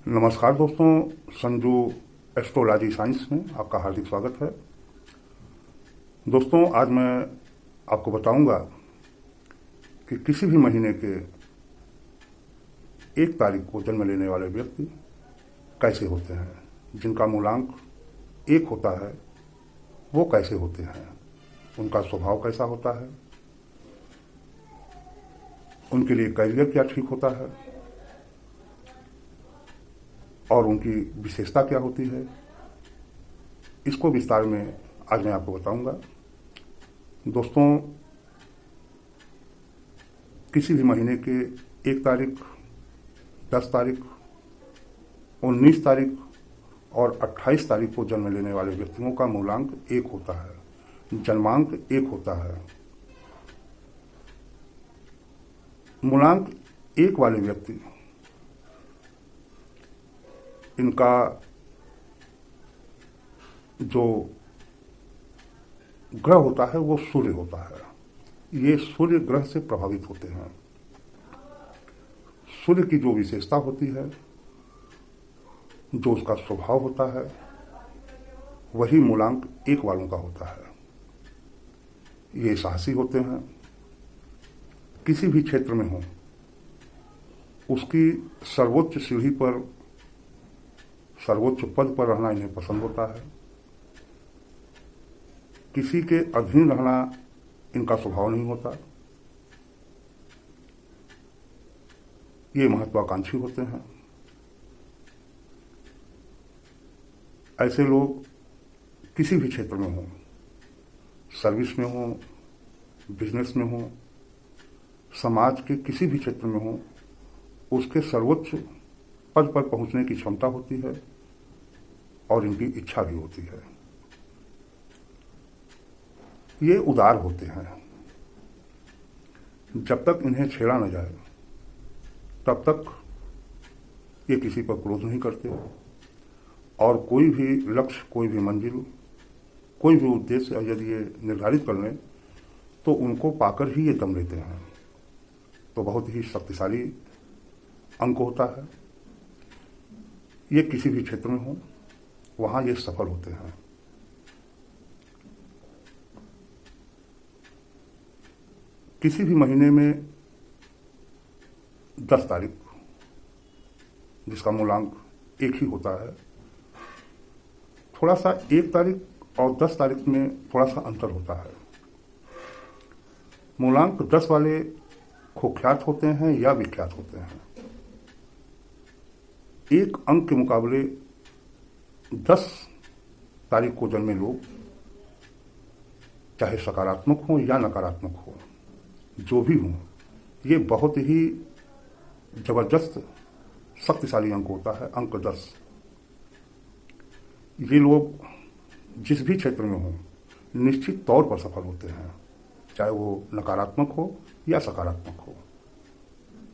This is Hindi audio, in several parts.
नमस्कार दोस्तों, संजू एस्ट्रोलॉजी साइंस में आपका हार्दिक स्वागत है। दोस्तों, आज मैं आपको बताऊंगा कि किसी भी महीने के 1 तारीख को जन्म लेने वाले व्यक्ति कैसे होते हैं, जिनका मूलांक 1 होता है वो कैसे होते हैं, उनका स्वभाव कैसा होता है, उनके लिए करियर क्या ठीक होता है और उनकी विशेषता क्या होती है, इसको विस्तार में आज मैं आपको बताऊंगा। दोस्तों, किसी भी महीने के 1 तारीख, 10 तारीख, 19 तारीख और 28 तारीख को जन्म लेने वाले व्यक्तियों का मूलांक 1 होता है, जन्मांक 1 होता है। मूलांक 1 वाले व्यक्ति, इनका जो ग्रह होता है वो सूर्य होता है। ये सूर्य ग्रह से प्रभावित होते हैं। सूर्य की जो विशेषता होती है, जो उसका स्वभाव होता है, वही मूलांक 1 वालों का होता है। ये साहसी होते हैं, किसी भी क्षेत्र में हो उसकी सर्वोच्च सीढ़ी पर, सर्वोच्च पद पर रहना इन्हें पसंद होता है। किसी के अधीन रहना इनका स्वभाव नहीं होता। ये महत्वाकांक्षी होते हैं। ऐसे लोग किसी भी क्षेत्र में हो, सर्विस में हो, बिजनेस में हो, समाज के किसी भी क्षेत्र में हो, उसके सर्वोच्च पद पर पहुंचने की क्षमता होती है और इनकी इच्छा भी होती है। ये उदार होते हैं। जब तक इन्हें छेड़ा न जाए तब तक ये किसी पर क्रोध नहीं करते और कोई भी लक्ष्य, कोई भी मंजिल, कोई भी उद्देश्य यदि ये निर्धारित कर लें तो उनको पाकर ही ये दम लेते हैं। तो बहुत ही शक्तिशाली अंक होता है। ये किसी भी क्षेत्र में हो वहां ये सफल होते हैं। किसी भी महीने में 10 तारीख, जिसका मूलांक 1 ही होता है, थोड़ा सा 1 तारीख और 10 तारीख में थोड़ा सा अंतर होता है। मूलांक 10 वाले कुख्यात होते हैं या विख्यात होते हैं। 1 अंक के मुकाबले 10 तारीख को जन्मे लोग, चाहे सकारात्मक हो या नकारात्मक हो, जो भी हो, ये बहुत ही जबरदस्त शक्तिशाली अंक होता है, अंक 10। ये लोग जिस भी क्षेत्र में हो निश्चित तौर पर सफल होते हैं, चाहे वो नकारात्मक हो या सकारात्मक हो।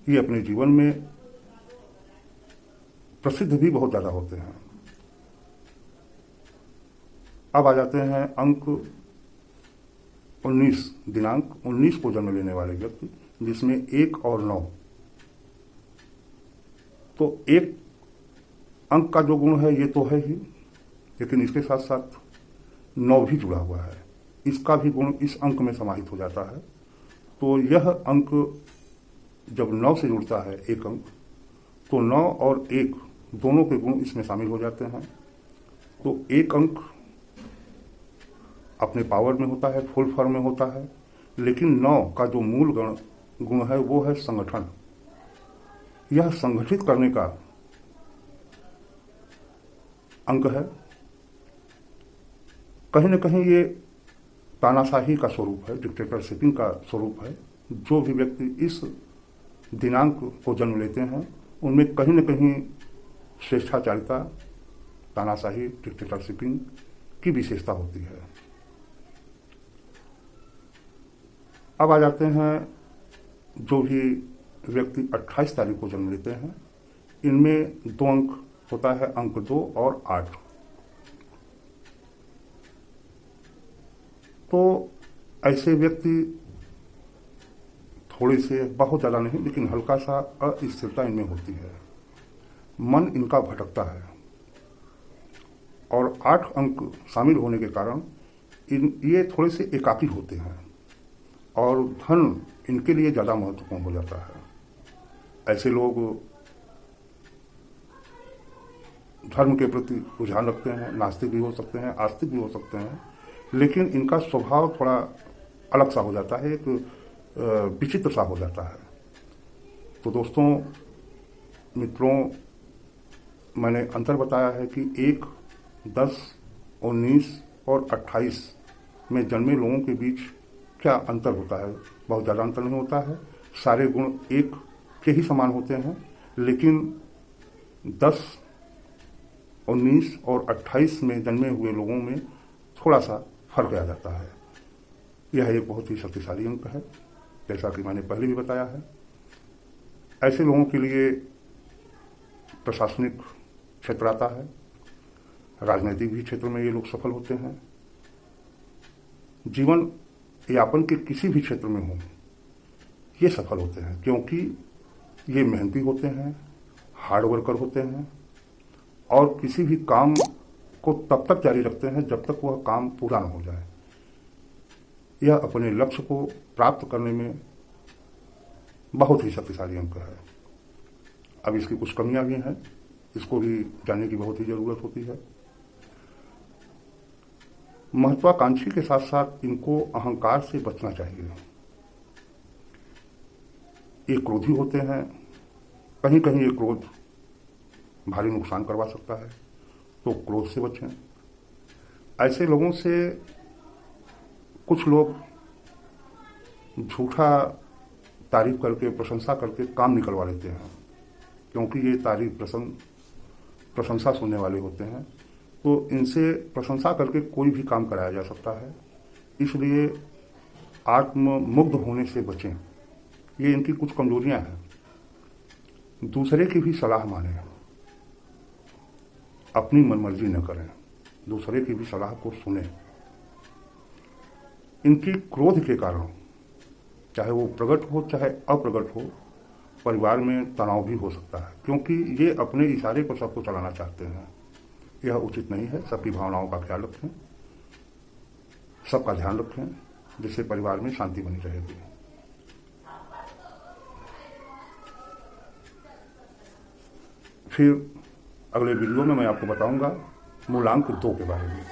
ये अपने जीवन में प्रसिद्ध भी बहुत ज्यादा होते हैं। अब आ जाते हैं अंक 19, दिनांक 19 को जन्म लेने वाले व्यक्ति, जिसमें 1 और 9। तो 1 अंक का जो गुण है ये तो है ही, लेकिन इसके साथ साथ 9 भी जुड़ा हुआ है। इसका भी गुण इस अंक में समाहित हो जाता है। तो यह अंक जब 9 से जुड़ता है, 1 अंक, तो 9 और 1 दोनों के गुण इसमें शामिल हो जाते हैं। तो 1 अंक अपने पावर में होता है, फुल फॉर्म में होता है, लेकिन 9 का जो मूल गुण है वो है संगठन। यह संगठित करने का अंक है। कहीं न कहीं ये तानाशाही का स्वरूप है, डिक्टेटरशिपिंग का स्वरूप है। जो भी व्यक्ति इस दिनांक को जन्म लेते हैं उनमें कहीं न कहीं स्वेच्छाचारिता, तानाशाही, डिक्टेटरशिपिंग की विशेषता होती है। अब आ जाते हैं जो भी व्यक्ति 28 तारीख को जन्म लेते हैं, इनमें 2 अंक होता है, अंक 2 और 8। तो ऐसे व्यक्ति थोड़े से, बहुत ज़्यादा नहीं, लेकिन हल्का सा अस्थिरता इनमें होती है। मन इनका भटकता है और 8 अंक शामिल होने के कारण ये थोड़े से एकाकी होते हैं और धन इनके लिए ज़्यादा महत्वपूर्ण हो जाता है। ऐसे लोग धर्म के प्रति रुझान रखते हैं, नास्तिक भी हो सकते हैं, आस्तिक भी हो सकते हैं, लेकिन इनका स्वभाव थोड़ा अलग सा हो जाता है, एक विचित्र सा हो जाता है। तो दोस्तों, मित्रों, मैंने अंतर बताया है कि 1, 10, 19 और 28 में जन्मे लोगों के बीच क्या अंतर होता है। बहुत ज़्यादा अंतर नहीं होता है, सारे गुण एक के ही समान होते हैं, लेकिन 10, 19 और 28 में जन्मे हुए लोगों में थोड़ा सा फर्क आ जाता है। यह एक बहुत ही शक्तिशाली अंक है, जैसा कि मैंने पहले भी बताया है। ऐसे लोगों के लिए प्रशासनिक क्षेत्र आता है, राजनीतिक भी क्षेत्र में ये लोग सफल होते हैं। जीवन यापन के किसी भी क्षेत्र में हो, ये सफल होते हैं, क्योंकि ये मेहनती होते हैं, हार्ड वर्कर होते हैं और किसी भी काम को तब तक जारी रखते हैं जब तक वह काम पूरा न हो जाए। यह अपने लक्ष्य को प्राप्त करने में बहुत ही शक्तिशाली अंक है। अब इसकी कुछ कमियां भी हैं, इसको भी जानने की बहुत ही जरूरत होती है। महत्वाकांक्षी के साथ साथ इनको अहंकार से बचना चाहिए। ये क्रोधी होते हैं, कहीं कहीं ये क्रोध भारी नुकसान करवा सकता है, तो क्रोध से बचें। ऐसे लोगों से कुछ लोग झूठा तारीफ करके, प्रशंसा करके काम निकलवा लेते हैं, क्योंकि ये तारीफ प्रशंसा सुनने वाले होते हैं, तो इनसे प्रशंसा करके कोई भी काम कराया जा सकता है। इसलिए आत्ममुग्ध होने से बचें, ये इनकी कुछ कमजोरियां हैं। दूसरे की भी सलाह मानें, अपनी मनमर्जी न करें, दूसरे की भी सलाह को सुनें। इनकी क्रोध के कारण, चाहे वो प्रकट हो चाहे अप्रकट हो, परिवार में तनाव भी हो सकता है, क्योंकि ये अपने इशारे पर सबको चलाना चाहते हैं। यह उचित नहीं है। सबकी भावनाओं का ख्याल रखें, सबका ध्यान रखें, जिससे परिवार में शांति बनी रहेगी। फिर अगले वीडियो में मैं आपको बताऊंगा मूलांक 2 के बारे में।